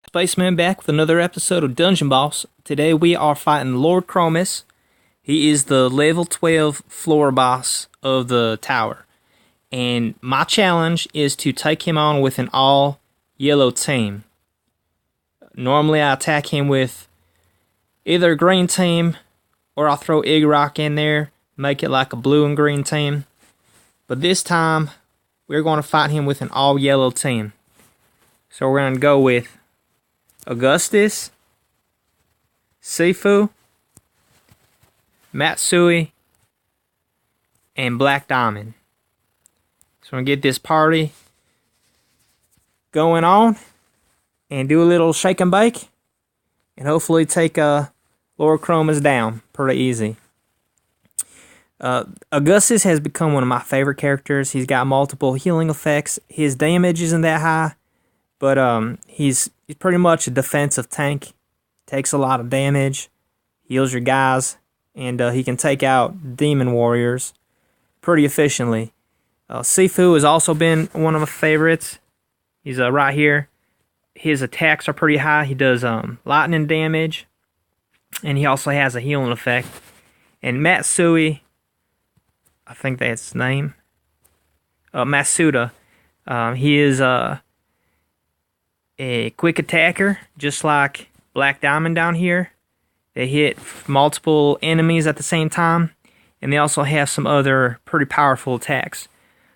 Spaceman back with another episode of Dungeon Boss. Today we are fighting Lord Chromus. He is the level 12 floor boss of the tower. And my challenge is to take him on with an all yellow team. Normally I attack him with either a green team or I'll throw Egg Rock in there, make it like a blue and green team. But this time we're going to fight him with an all yellow team. So we're going to go with Augustus, Sifu, Matsui, and Black Diamond. So I'm going to get this party going on and do a little shake and bake and hopefully take Lord Chromus down pretty easy. Augustus has become one of my favorite characters. He's got multiple healing effects. His damage isn't that high, but he's pretty much a defensive tank. Takes a lot of damage, heals your guys, and he can take out demon warriors pretty efficiently. Sifu has also been one of my favorites. He's right here. His attacks are pretty high. He does lightning damage, and he also has a healing effect. And Matsui, I think that's his name, Masuta, he is a quick attacker, just like Black Diamond down here. They hit multiple enemies at the same time, and they also have some other pretty powerful attacks.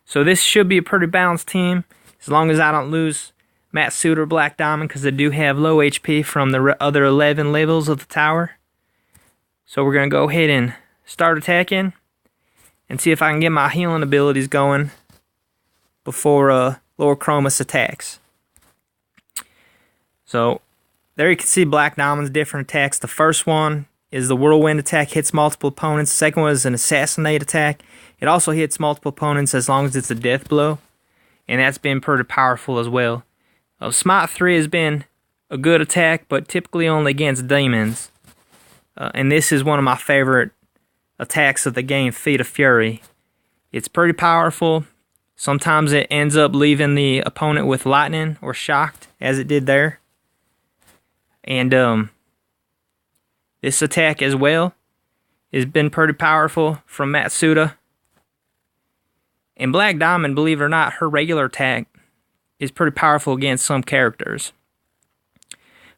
So this should be a pretty balanced team, as long as I don't lose Matsuda or Black Diamond, because they do have low HP from the other 11 levels of the tower. So we're going to go ahead and start attacking, and see if I can get my healing abilities going before Lord Chromus attacks. So there you can see Black Diamond's different attacks. The first one is the whirlwind attack, hits multiple opponents. The second one is an assassinate attack. It also hits multiple opponents as long as it's a death blow, and that's been pretty powerful as well. Smite 3 has been a good attack, but typically only against demons. And this is one of my favorite attacks of the game, Feet of Fury. It's pretty powerful. Sometimes it ends up leaving the opponent with lightning or shocked, as it did there. And this attack as well has been pretty powerful from Matsuda. And Black Diamond, believe it or not, her regular attack is pretty powerful against some characters.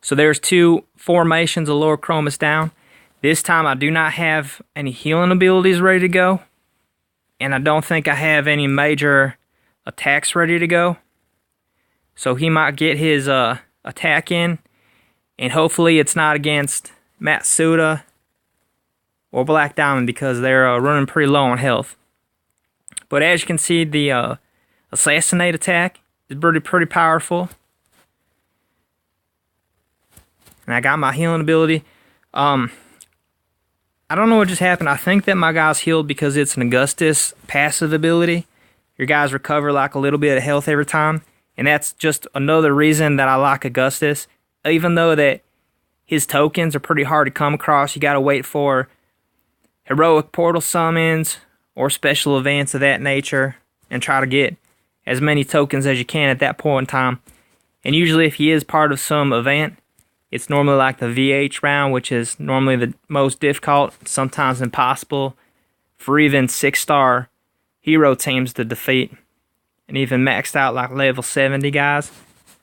So there's two formations of Lord Chromus down. This time I do not have any healing abilities ready to go. And I don't think I have any major attacks ready to go. So he might get his attack in. And hopefully it's not against Matsuda or Black Diamond, because they're running pretty low on health. But as you can see, the assassinate attack is pretty powerful. And I got my healing ability. I don't know what just happened. I think that my guy's healed because it's an Augustus passive ability. Your guys recover like a little bit of health every time. And that's just another reason that I like Augustus. Even though that his tokens are pretty hard to come across, you gotta wait for heroic portal summons or special events of that nature and try to get as many tokens as you can at that point in time. And usually if he is part of some event, it's normally like the VH round, which is normally the most difficult, sometimes impossible for even 6-star hero teams to defeat, and even maxed out like level 70 guys.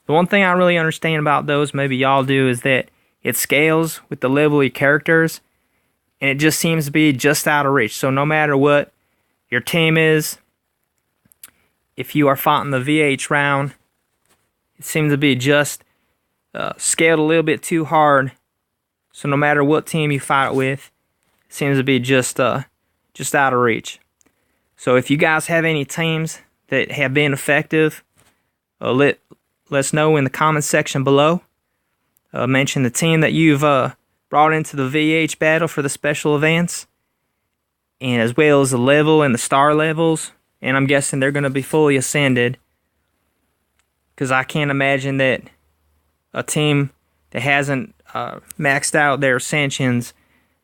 The one thing I really understand about those, maybe y'all do, is that it scales with the level of your characters, and it just seems to be just out of reach. So no matter what your team is, if you are fighting the VH round, it seems to be just scaled a little bit too hard. So no matter what team you fight with, it seems to be just out of reach. So if you guys have any teams that have been effective, let us know in the comments section below. Mention the team that you've brought into the VH battle for the special events, and as well as the level and the star levels. And I'm guessing they're going to be fully ascended, because I can't imagine that a team that hasn't maxed out their ascensions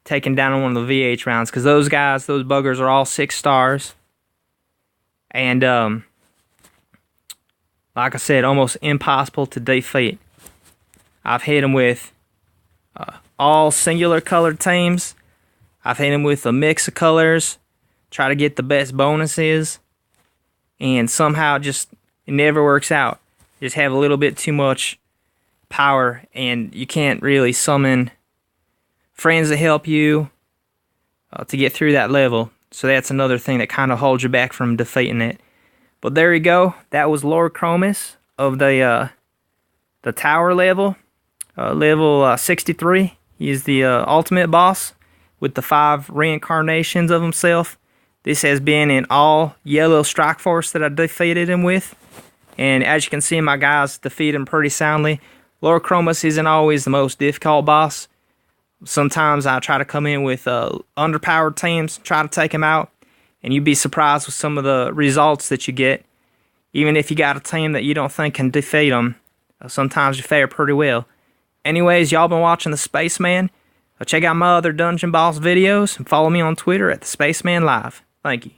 taking down one of the VH rounds, because those guys, those buggers, are all 6 stars. And like I said, almost impossible to defeat. I've hit him with all singular colored teams. I've hit him with a mix of colors, try to get the best bonuses, and somehow just it never works out. You just have a little bit too much power, and you can't really summon friends to help you to get through that level. So that's another thing that kind of holds you back from defeating it. But there you go. That was Lord Chromus of the tower level, level 63. He's the ultimate boss with the 5 reincarnations of himself. This has been an all yellow strike force that I defeated him with. And as you can see, my guys defeat him pretty soundly. Lord Chromus isn't always the most difficult boss. Sometimes I try to come in with underpowered teams, try to take him out, and you'd be surprised with some of the results that you get. Even if you got a team that you don't think can defeat him, sometimes you fare pretty well. Anyways, y'all been watching the Spaceman. Check out my other Dungeon Boss videos and follow me on Twitter at the Spaceman Live. Thank you.